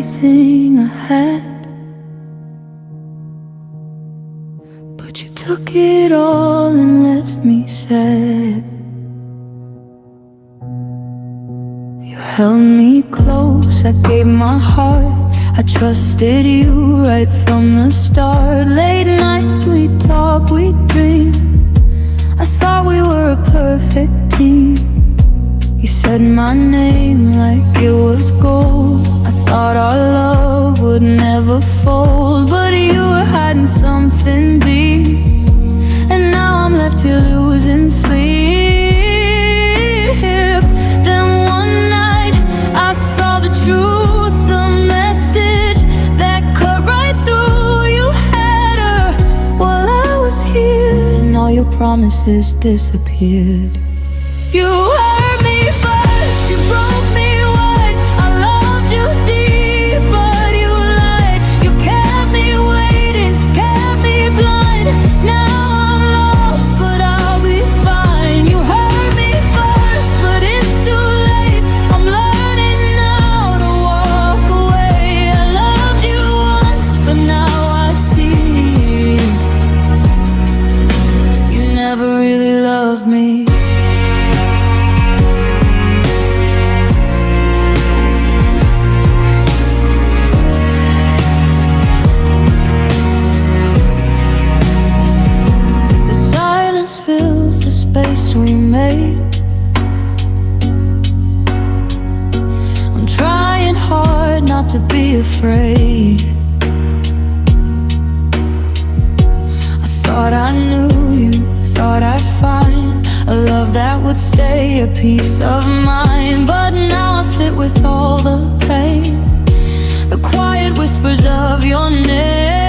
everything I had, but you took it all and left me sad. You held me close, I gave my heart, I trusted you right from the start. Late nights we talk, we dream, I thought we were a perfect team. You said my name like it was gold, I thought our love would never fold. But you were hiding something deep, and now I'm left here losing sleep. Then one night I saw the truth, the message that cut right through. You had her while I was here, and all your promises disappeared. You hurt me first, you broke me wide. I loved you deep, but you lied. You kept me waiting, kept me blind. Now I'm lost, but I'll be fine. You hurt me first, but it's too late. I'm learning now to walk away. I loved you once, but now I see you never really loved me. Fills the space we made. I'm trying hard not to be afraid. I thought I knew you, thought I'd find a love that would stay, a peace of mind. But now I sit with all the pain, the quiet whispers of your name.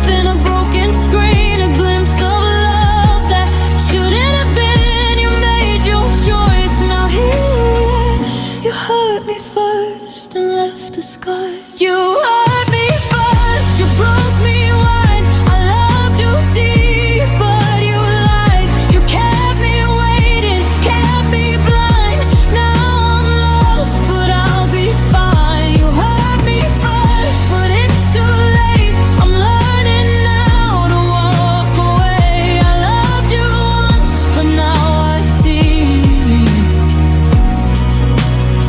In a broken screen, a glimpse of love that shouldn't have been. You made your choice, now here you hurt me first and left a scar. You hurt me first, you broke me wide. I loved you deep, but you lied. You kept me waiting, kept me blind. Now I'm lost, but I'll be fine. You hurt me first, but it's too late. I'm learning now to walk away. I loved you once, but now I see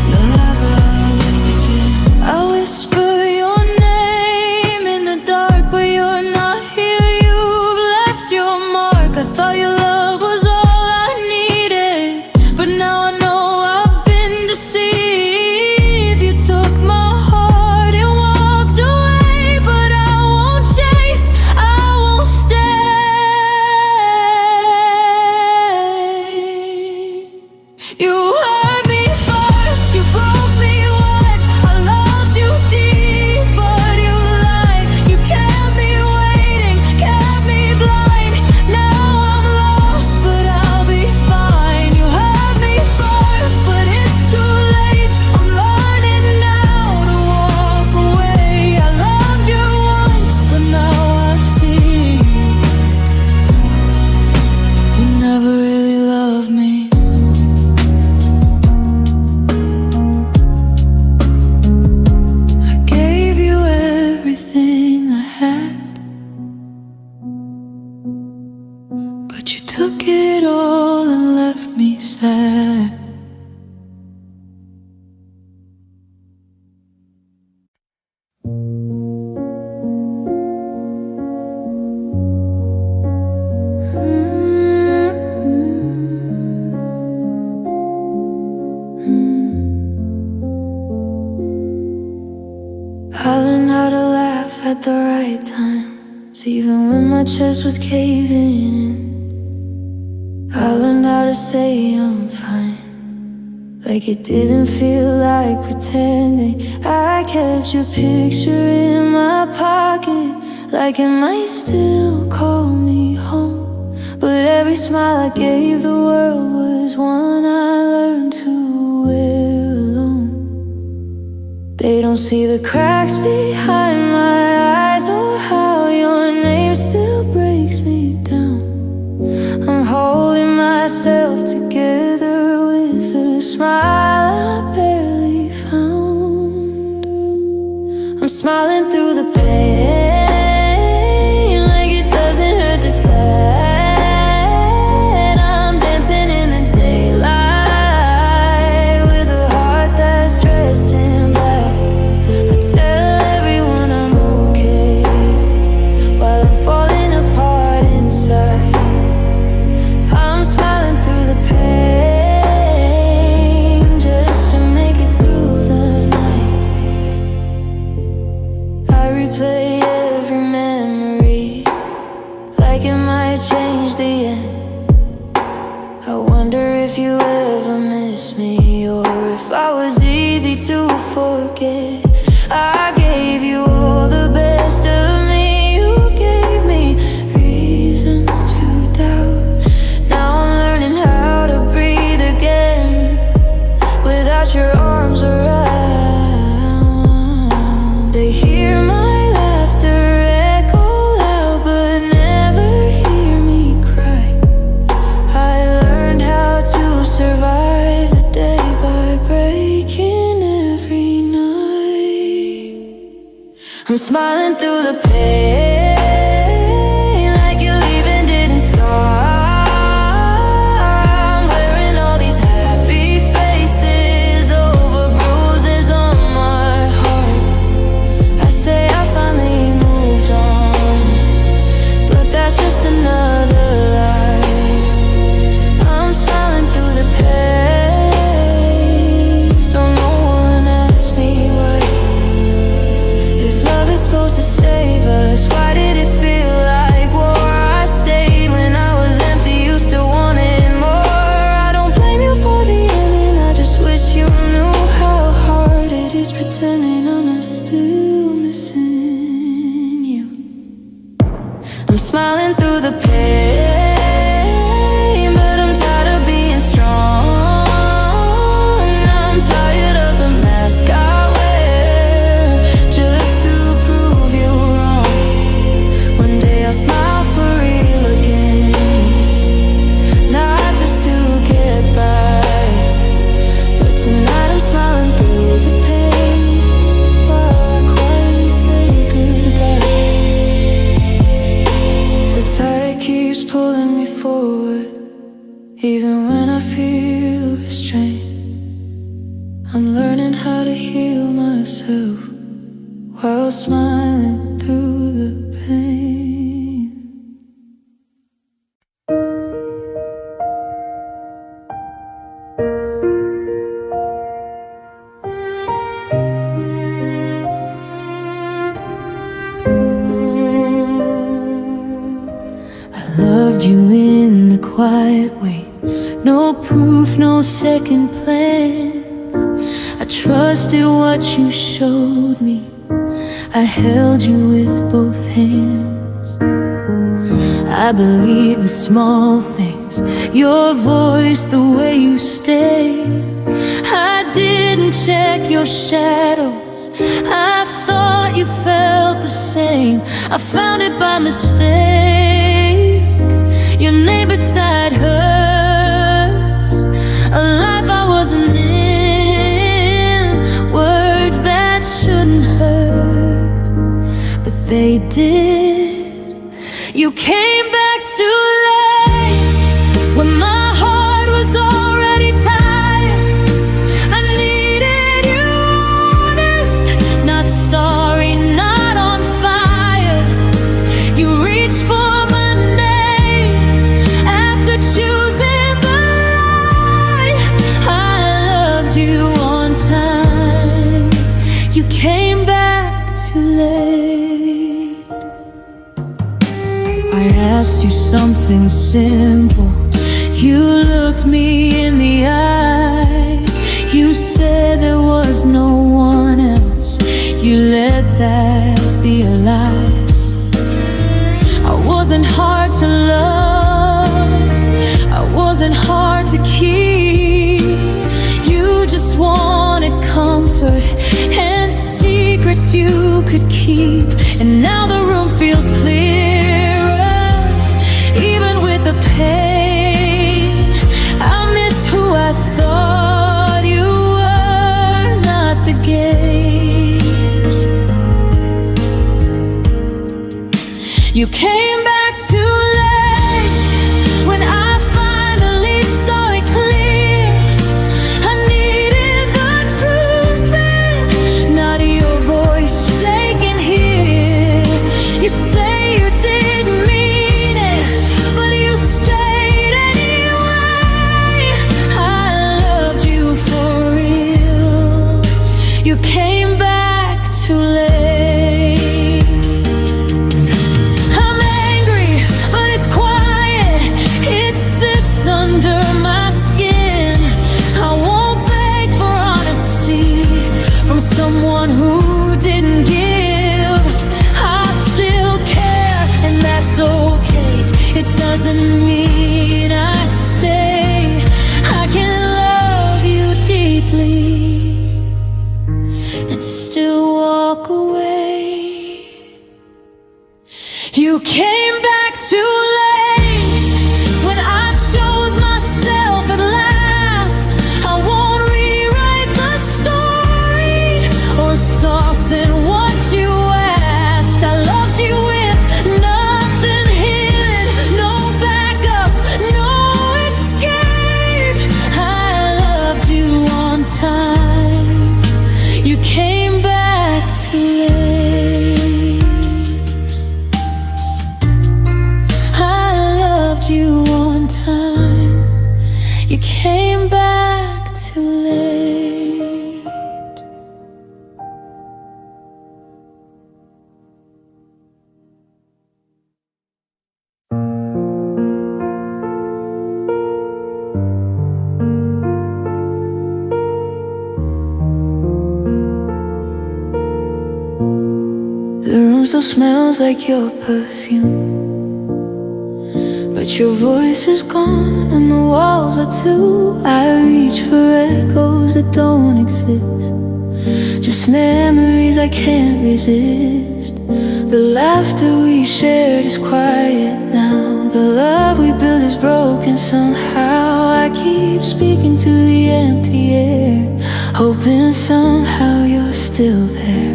you'll never leave me. I whisper your name in the dark, but you're not here. You've left your mark. I thought your love was all I needed, but now I know I've been deceived. You took my heart and walked away, but I won't chase, I won't stay. You hurt me first, you broke me wide. I loved you deep, but you lied. You kept me waiting, kept me blind. Now I'm lost, but I'll be fine. You hurt me first, but it's too late. I'm learning now to walk away. I loved you once, but now I see you never really loved me. I gave you everything I had, but you took it all and left me sad. I learned how to laugh at the right times, even when my chest was caving in. I learned how to say I'm fine, like it didn't feel like pretending. I kept your picture in my pocket, like it might still call me home. But every smile I gave the world was one I learned to wear alone. They don't see the cracks behind my eyes, or how your name still breaks me down. I'm holding myself together with a smile I barely found. I'm smiling through the pain, like it doesn't hurt this bad. I'm dancing in the daylight with a heart that's dressed in black. I tell everyone I'm okay while I'm falling apart inside. I'm smiling through the pain just to make it through the night. I replay every memory like it might change the end. I wonder if you ever miss me, or if I was easy to forget. I gave you all the best of me, you gave me reasons to doubt. Now I'm learning how to breathe again without your arms around. They hear my laughter echo loud, but never hear me cry. I learned how to survive the day by breaking every night. I'm smiling through the pain like you leaving didn't scar. I'm wearing all these happy faces over bruises on my heart. I say I finally moved on, but that's just another lie. I'm smiling through the pain, so no one asks me why. If love is supposed to save us, why did it feel like war? I stayed when I was empty, you still wanted more. I don't blame you for the ending, I just wish you knew how hard it is pretending I'm not still missing you. I'm smiling through the pain, but I'm tired of being strong. I'm tired of the mask I wear just to prove you wrong. One day I'll smile for real again, not just to get by. But tonight I'm smiling through the pain while I quietly say goodbye. The tide keeps pulling me forward, even when I feel restrained. I'm learning how to heal myself while smiling through the pain. I loved you in the quiet way, no proof, no second plans. I trusted what you showed me, I held you with both hands. I believe the small things, your voice, the way you stayed. I didn't check your shadows, I thought you felt the same. I found it by mistake, your name beside hers. A life I wasn't in, words that shouldn't hurt, but they did. You came back too late when my heart was already tired. I needed you honest, not sorry, not on fire. You reached for my name after choosing the light. I loved you on time, you came back too late. I asked you something simple, you looked me in the eyes. You said there was no one else, you let that be a lie. I wasn't hard to love, I wasn't hard to keep. You just wanted comfort and secrets you could keep. And now the room feels clearer, even with the pain. I miss who I thought You came back too late. I'm angry, but it's quiet. It sits under my skin. I won't beg for honesty from someone who didn't give. I still care, and that's okay. It doesn't mean I stay. I can love you deeply and still walk away. You came back too late when I chose myself at last. I won't rewrite the story or soften what you asked. I loved you with nothing hidden, no backup, no escape. I loved you on time. You came back too late. I loved you on time. You came back too late. The room still smells like your perfume, but your voice is gone and the walls are too. I reach for echoes that don't exist, just memories I can't resist. The laughter we shared is quiet now. The love we built is broken somehow. I keep speaking to the empty air, hoping somehow you're still there.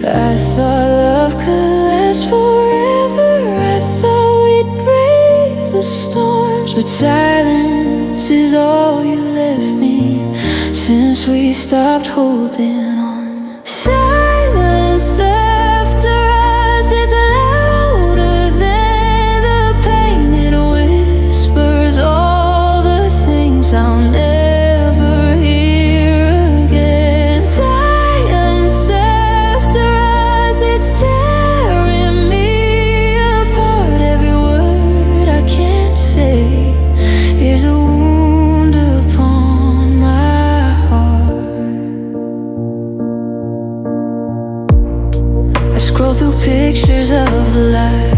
I thought love could last forever. I thought we'd brave the storms, but silence is all you left me since we stopped holding on. Silence after us is louder than the pain. It whispers all the things I'll never hear again. Silence after us, it's tearing me apart. Every word I can't say is a wound upon my heart. I scroll through pictures of life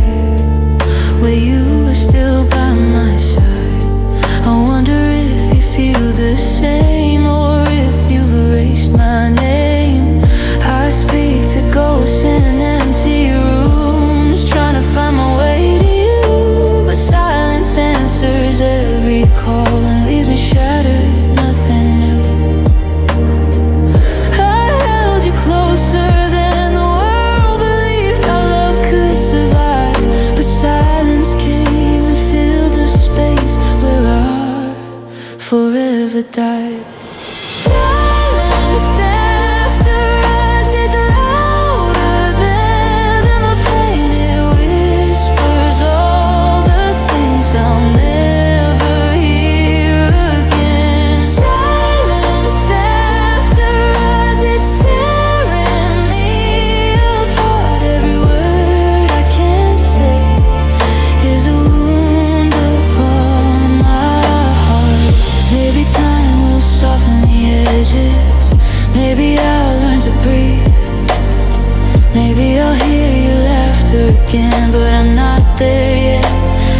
where you are still by my side. I wonder if you feel the same or if you've erased my name. I speak to ghosts in empty rooms, trying to find my way to you, but silence answers every call and leaves me shattered, nothing new. I held you closer than the world believed our love could survive, but silence came and filled the space where our forever died. Silence after us is louder than the pain. It whispers all the things I'll never hear again. Silence after us, it's tearing me apart. Every word I can't say is a wound upon my heart. Maybe time will soften the edges. Maybe I'll learn to breathe. Maybe I'll hear your laughter again, but I'm not there yet.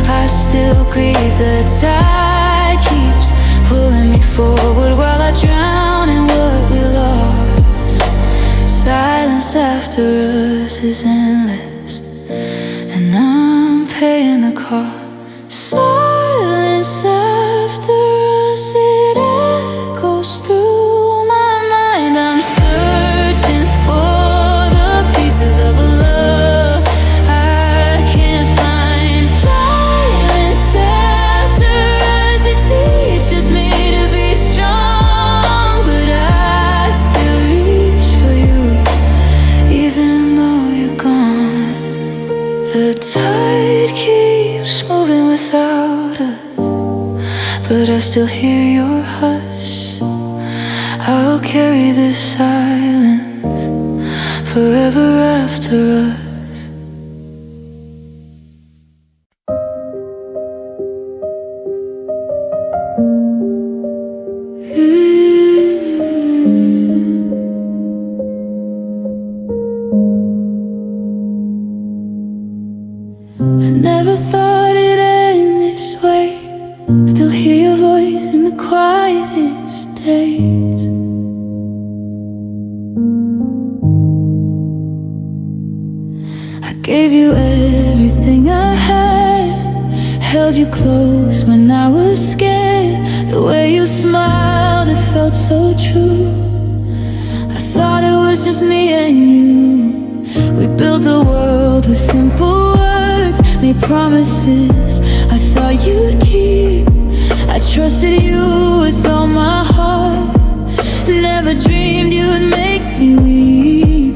I still grieve. The tide keeps pulling me forward while I drown in what we lost. Silence after us is endless, and I'm paying the cost. Silence after us, it echoes through my mind. I'm searching for the pieces of a love I can't find. Silence after us, it teaches me to be strong, but I still reach for you, even though you're gone. The tide keeps moving without us, but I still hear your hush. I'll carry this silence forever after us. I never thought it'd end this way. Still hear your voice in the quietest days. I gave you everything I had, held you close when I was scared. The way you smiled, it felt so true. I thought it was just me and you. We built a world with simple words, made promises I thought you'd keep. I trusted you with all my heart, never dreamed you'd make me weep.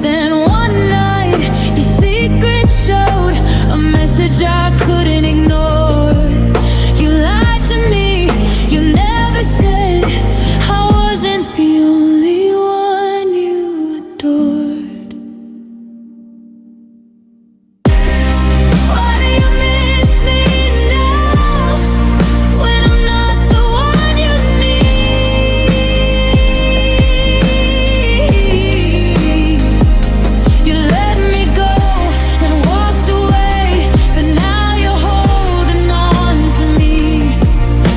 Then one night, your secret showed a message I couldn't ignore. You lied to me, you never said I wasn't the only one you adored. Why do you miss me now, when I'm not the one you need? You let me go and walked away, but now you're holding on to me.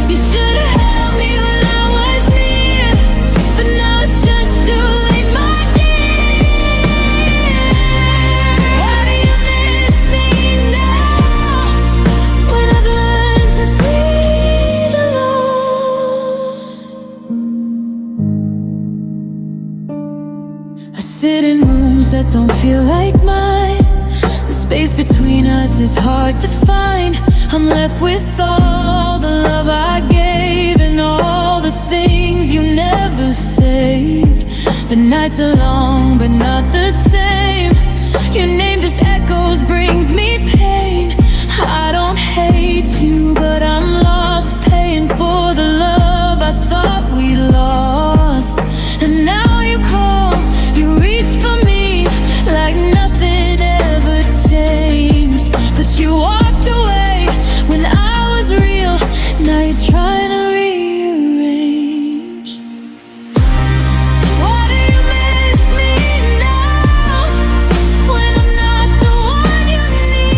You should have held me when I was near, but now it's just too late, my dear. Why do you miss me now, when I've learned to breathe alone? I sit in rooms that don't feel like mine. The space between us is hard to find. I'm left with all the love I gave and all the things you never saved. The nights are long but not the same. Your name just echoes, brings me pain. I don't hate you, but I'm lost, paying for the love I thought we lost. And now you call, you reach for me like nothing ever changed. But you walked away when I was real. Now you're trying to rearrange. Why do you miss me now, when I'm not the one you need?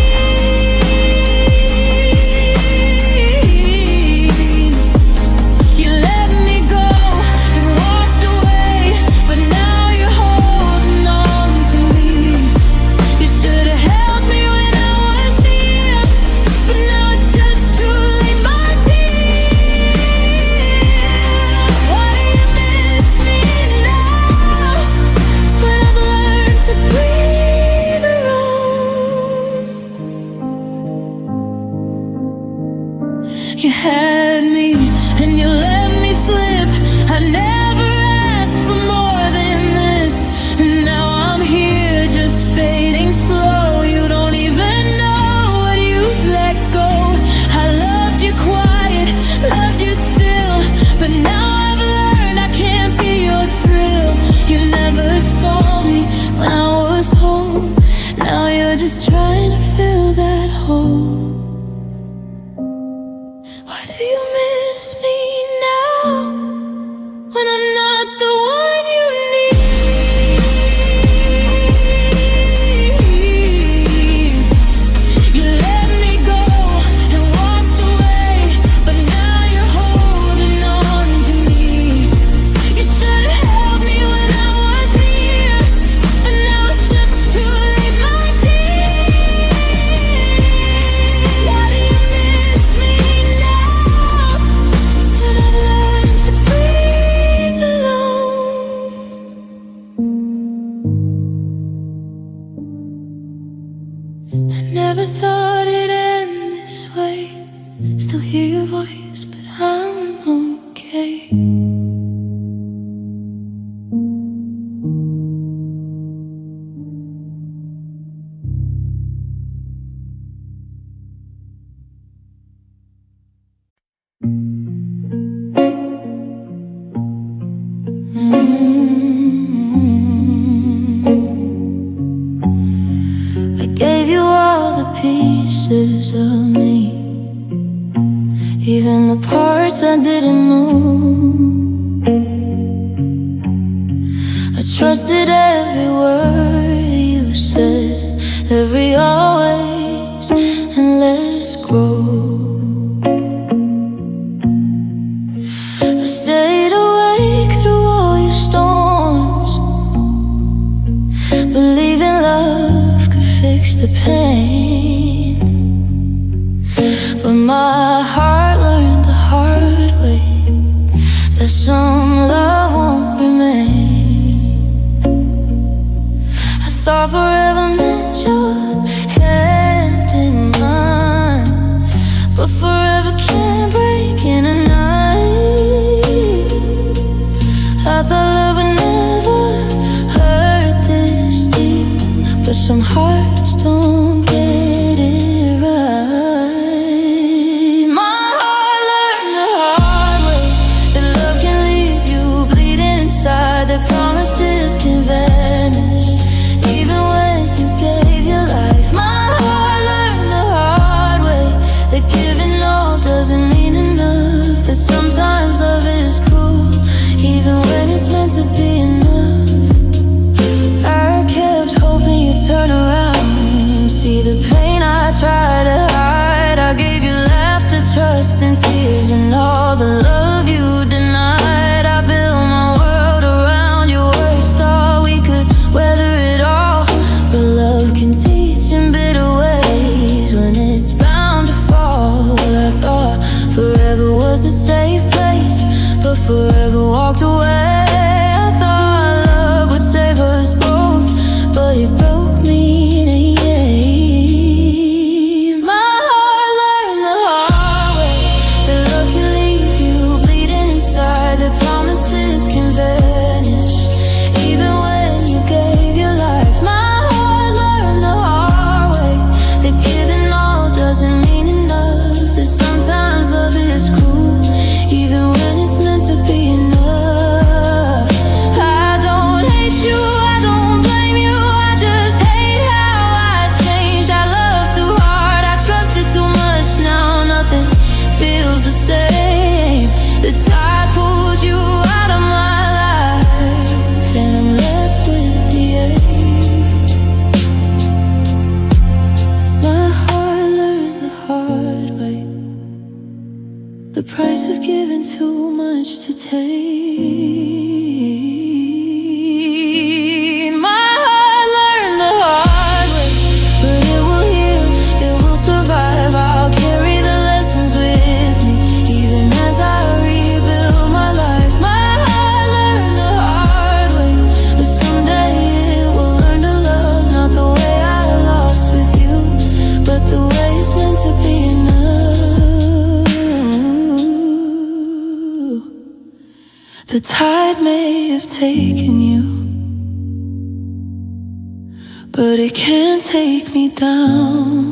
I gave you all the pieces of me, even the parts I didn't know. I trusted every word you said, every always and let's grow. I stayed awake through all your storms, believing love could fix the pain. But my heart learned the hard way that some love won't remain. I thought forever meant your hand in mine, but forever can't break in a night. I thought love would never hurt this deep, but some hearts don't get it right. My heart learned the hard way that love can leave you bleeding inside, that promises can vanish even when you gave your life. My heart learned the hard way that giving all doesn't mean enough, that sometimes love is cruel even when it's meant to be enough. I kept hoping you'd turn around, see the pain I tried to hide. I gave you laughter, trust and tears, and all the love you denied. I built my world around your words, thought we could weather it all, but love can teach in bitter ways when it's bound to fall. I thought forever was a safe place, but forever walked away. I thought love would save us both, but it broke me in a year. My heart learned the hard way that love can leave you bleeding inside, that promises can vanish even when you gave your life. My heart learned the hard way that giving all doesn't mean enough, that sometimes love is cruel even when it's meant to be enough. I don't hate you, I don't blame you, I just hate how I changed. I love too hard, I trusted too much, now nothing feels the same. The tide pulled you out of my life, and I'm left with the ache. My heart learned the hard way, the price of giving too much to take. My heart learned the hard way, but it will heal, it will survive. I'll carry the lessons with me, even as I rebuild my life. My heart learned the hard way, but someday it will learn to love, not the way I lost with you, but the way it's meant to be enough. The tide may have taken you, but it can't take me down.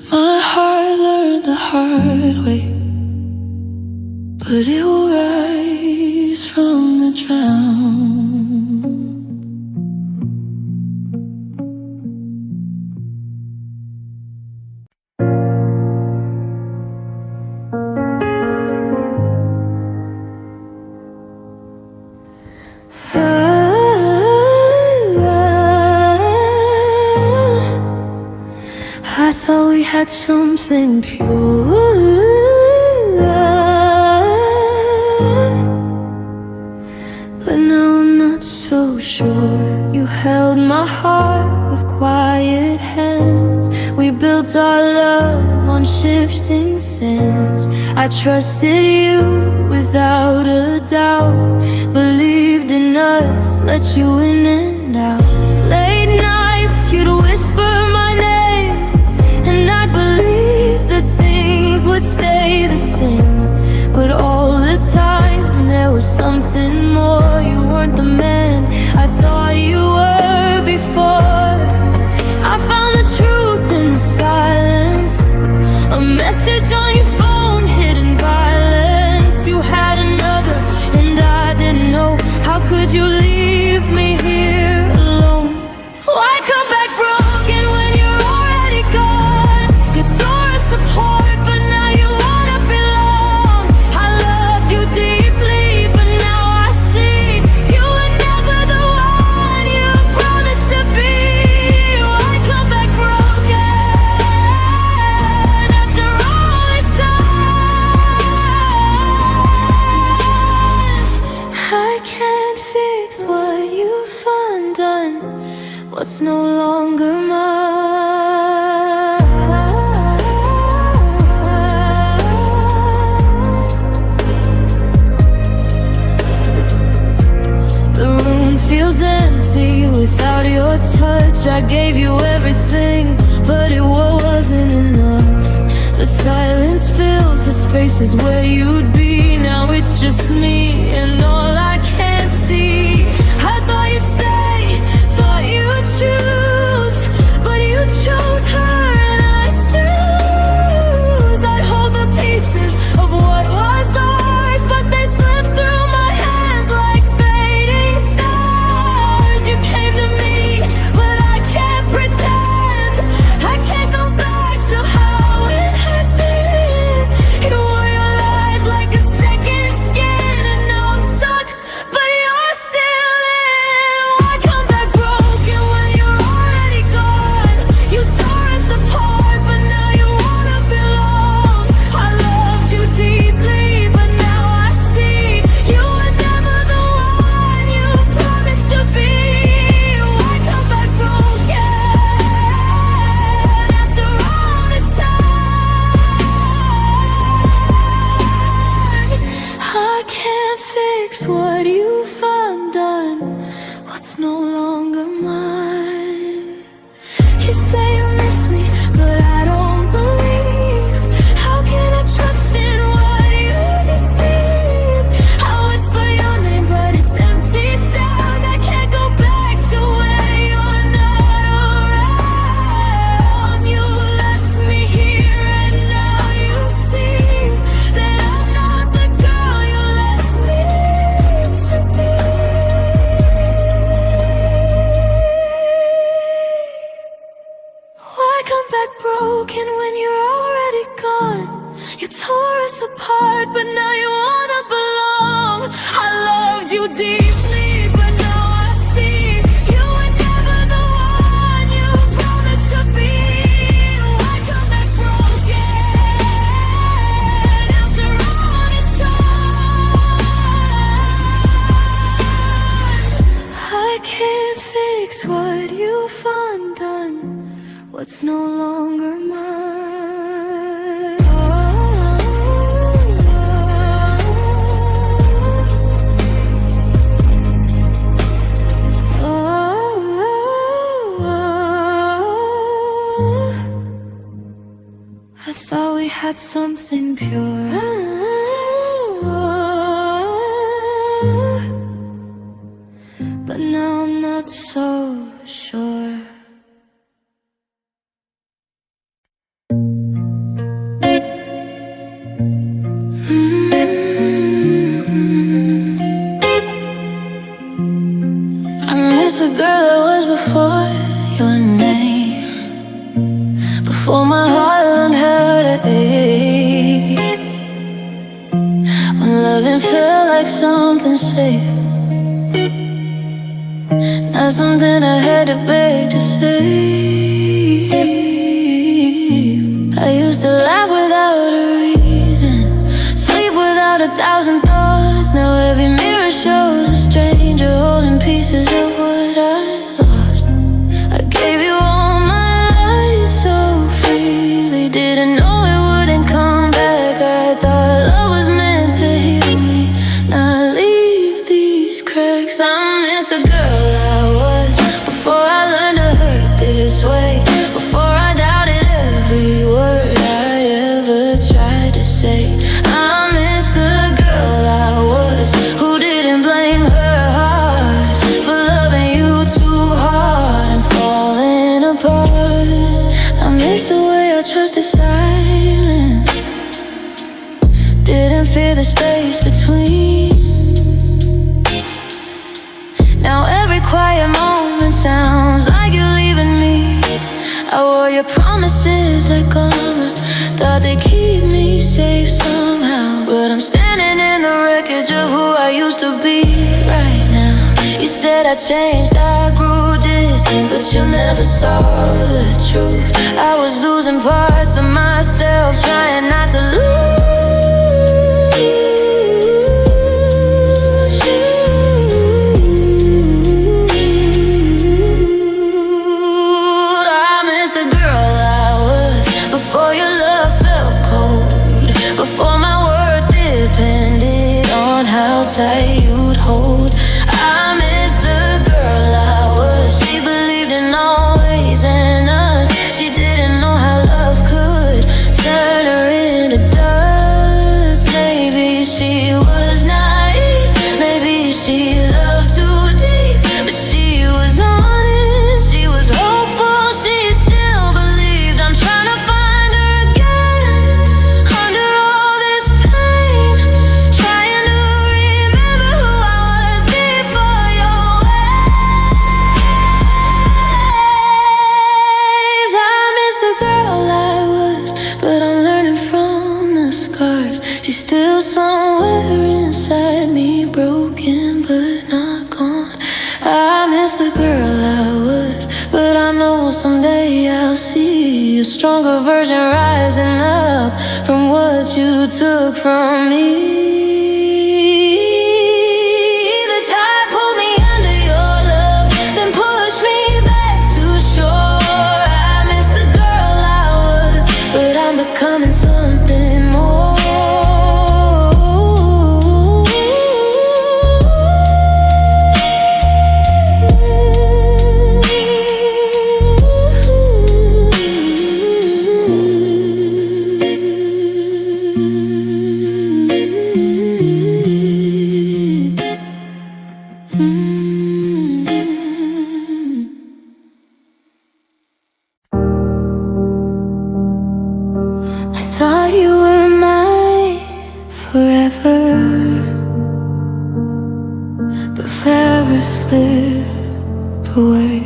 My heart learned the hard way, but it will rise from the drown. I thought we had something pure, but now I'm not so sure. You held my heart with quiet hands, we built our love on shifting sands. I trusted you without a doubt, believed in us, let you in and out. Late nights you'd whisper my name, and I'd believe that things would stay the same. But all the time there was something more. You weren't the man I thought you were before. I found the truth in the silence, a message on your phone, hidden violence. You had another, what's no longer mine. The room feels empty without your touch. I gave you everything, but it wasn't enough. The silence fills the spaces where you'd be. Now it's just me and all I can see. I thought you'd stay, thought you'd choose, but you chose her and I still lose. I'd hold the pieces of what was ours, but they slipped through my hands like fading stars. You came to me, but I can't pretend. I can't go back to how it had been. You wore your lies like a second skin, and now I'm stuck, but you're still in. Why come back broken when you're already gone? You tore us apart, but now you wanna belong. I loved you deeply, but now I see you were never the one you promised to be. Why come back broken after all this time? I can't fix what you've undone, what's no longer mine. You say you miss me, but I don't believe. How can I trust in what you deceive? I whisper your name, but it's empty sound. I can't go back to where you're not around. You left me here and now you see that I'm not the girl you left me to be. Why come back broken when you're already gone? You tore us apart, but now you wanna belong. I loved you deeply, but now I see you were never the one you promised to be. Why come back broken after all this time? I can't fix what you've undone, what's no longer mine. I thought we had something pure, but now I'm not so sure. I miss a girl that was before your name, before my heart learned how to ache, when loving felt like something safe, not something I had to beg to save. I used to laugh without a reason, sleep without 1,000 thoughts. Now every mirror shows a stranger holding pieces of what I lost. I gave you all my life so freely, didn't know it wouldn't come back. I thought love was meant to heal me, not leave these cracks. I miss the girl I was before I learned to hurt this way, before I doubted every word I ever tried to say. I miss the girl I was, who didn't blame her heart for loving you too hard and falling apart. I miss the way I trusted silence, didn't fear the space between. Now every quiet moment sounds like you're leaving me. I wore your promises like armor, thought they'd keep me safe somehow, but I'm standing in the wreckage of who I used to be right now. You said I changed, I grew distant, but you never saw the truth. I was losing parts of myself, trying not to lose you. tight you'd hold. I miss the girl I was. She believed in always and us. She didn't know how love could turn her into dust. Maybe she was naive, maybe she loved too deep, but she was honest, she was hopeful, she still believed. I'm trying to find her again under all this pain, trying to remember who I was before your waves. I miss the girl I was, but I'm learning from the scars. She's still somewhere inside me, broken but not gone. I miss the girl I was, but I know someday I'll see a stronger version rising up from what you took from me. The tide pulled me under your love, then pushed me back to shore. I miss the girl I was, but I'm becoming something more. I thought you were mine forever, but forever slipped away.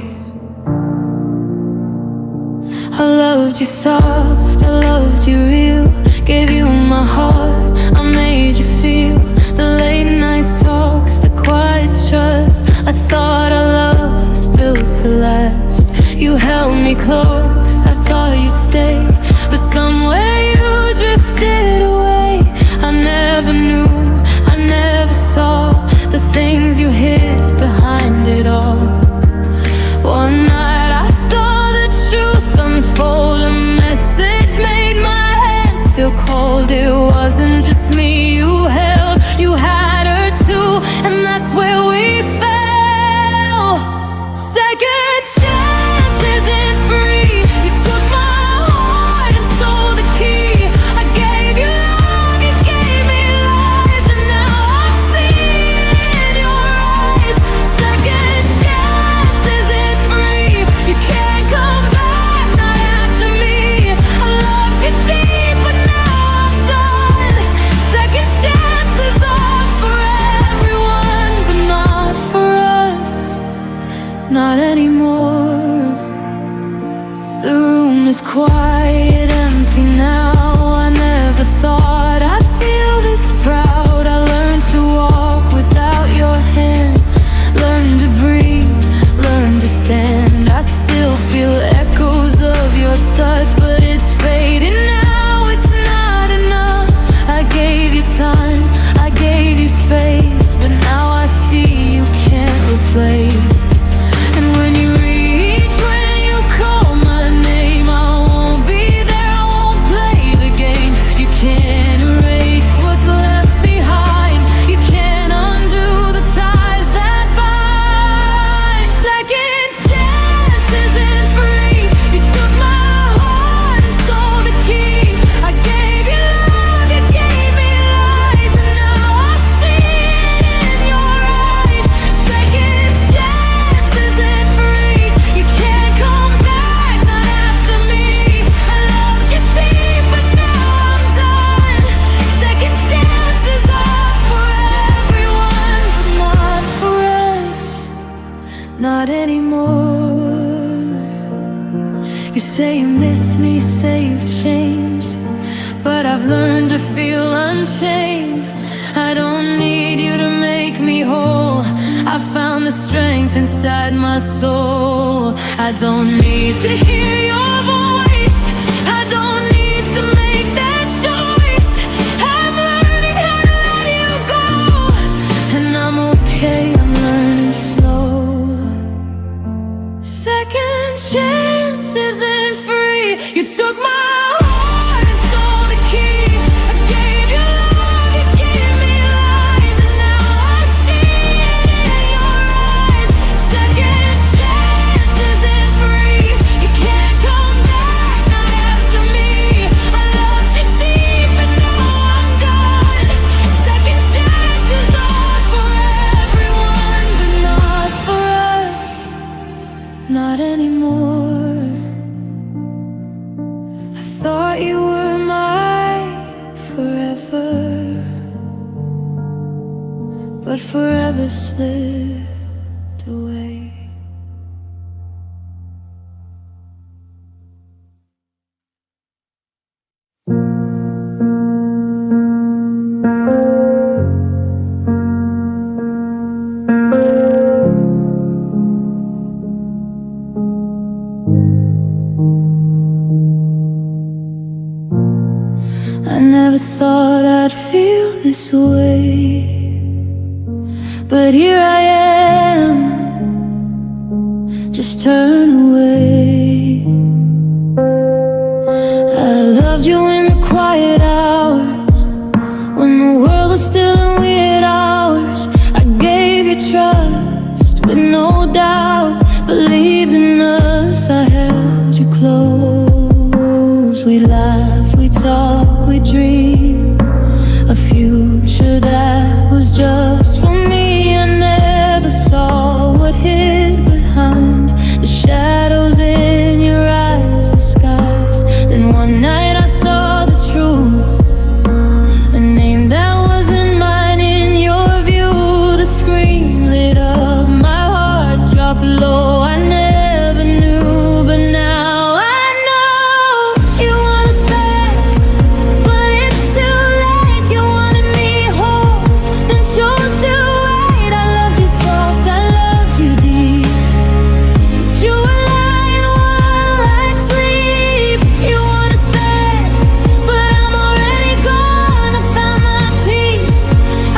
I loved you soft, I loved you real, gave you my heart, I made you feel the late night talks, the quiet trust. I thought our love was built to last. You held me close, I thought you'd stay, but somewhere you drifted away. I never knew, I never saw the things you hid behind it all. One night I saw the truth unfold, a message made my hands feel cold. It wasn't just me you held, you had her too, and that's where we fell. Second chance isn't free. You took my heart and stole the key. I gave you love, you gave me lies, and now I see in your eyes. Second chance isn't free. You can't come back, not after me. I loved you deep, but now I'm done. Second chances are for everyone, but not for us, not anymore. The room is quiet, empty now. I never thought I'd feel this proud. I learned to walk without your hand, learn to breathe, learn to stand. I still feel echoes of your touch, but it's fading now, it's not enough. I gave you time, I gave you space, but now I see you can't replace. And when you reach, when you call my name, I won't be there, I won't play the game. You can't erase what's left behind, you can't undo the ties that bind. Second chance isn't free. You took my heart and stole the key. I gave you love, you gave me lies, and now I see it in your eyes. Second chance isn't free. You can't come back, not after me. I loved you deep, but now I'm done. Second chances are for everyone, but not for us, not anymore. You say you miss me, say you've changed, but I've learned to feel unchained. I don't need you to make me whole. I found the strength inside my soul. I don't need to hear your voice, I don't need to make that choice. I'm learning how to let you go, and I'm okay, I'm learning slow. Second chance isn't free. You took my heart and stole the key. I gave you love, you gave me lies, and now I forever slipped away. I never thought I'd feel this way, but here I am, just turn away. I loved you in the quiet hours, when the world was still in weird hours. I gave you trust with no doubt, believed in us. I held you close, we laughed, we talked, we dreamed a future that was just for me. I never saw what hid behind the shadows in your eyes disguised. Then one night I saw the truth, a name that wasn't mine in your view. The scream lit up my heart, dropped low. I never knew, but now I know you want us back, but it's too late. You wanted me whole, then chose to wait. I loved you soft, I loved you deep, but you were lying while I'd sleep. You want us back, but I'm already gone. I found my peace,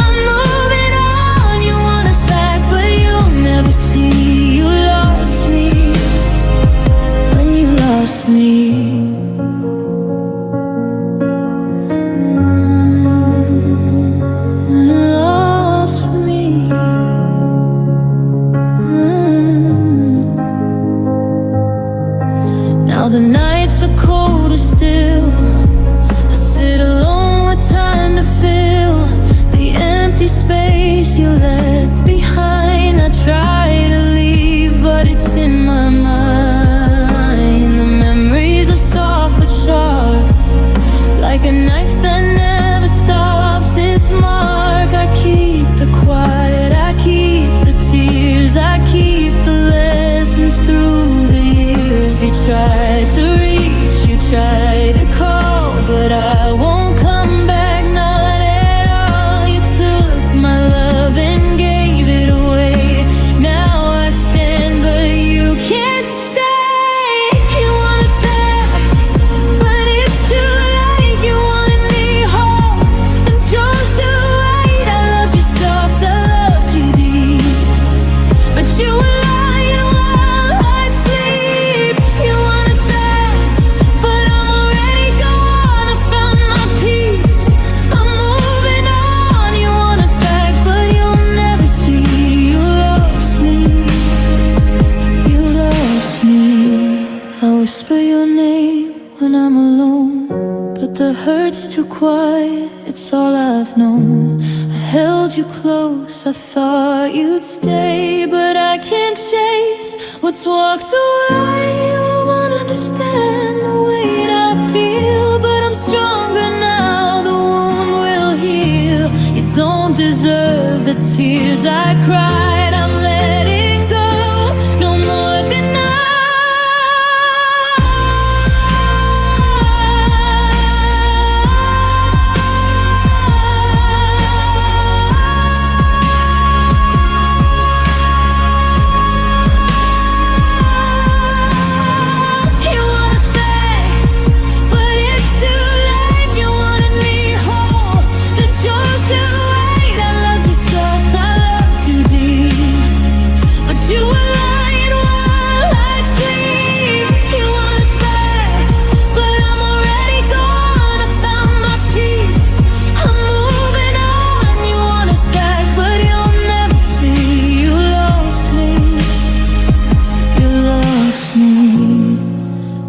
I'm moving on. You want us back, but you'll never see. You lost me when you lost me. Lost me. Now the nights are colder still. I sit alone with time to fill the empty space you left behind. I try to leave, but it's in my mind. The memories are soft but sharp, like a knife that never stops its mark. I keep the quiet, I keep the tears, I keep the lessons through the years. You tried to reach, you tried to call, but I won't come back, not at all. You took my love and gave it away. Now I stand, but you can't stay. You want us back, but it's too late. You wanted me whole, then chose to wait. I loved you soft, I loved you deep, but you were lying while I'd sleep. You want us back, but I'm already gone. I found my peace, I'm moving on. You want us back, but you'll never see. You lost me, you lost me. I whisper your name when I'm alone, but the hurt's too quiet, it's all I've known. I held you close, I thought you'd stay, but I can't chase what's walked away. You won't understand the weight I feel, but I'm stronger now, the wound will heal. You don't deserve the tears I cried, I'm letting go, no more denial. You want us back, but it's too late. You wanted me whole, then chose to wait. I loved you soft, I loved you deep, but you were lying while I'd sleep. You want us back, but I'm already gone. I found my peace, I'm moving on. You want us back, but you'll never see. You lost me, you lost me.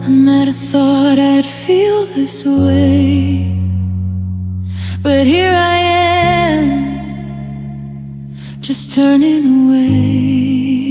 I never thought I'd feel this way, but here I am, just turning away.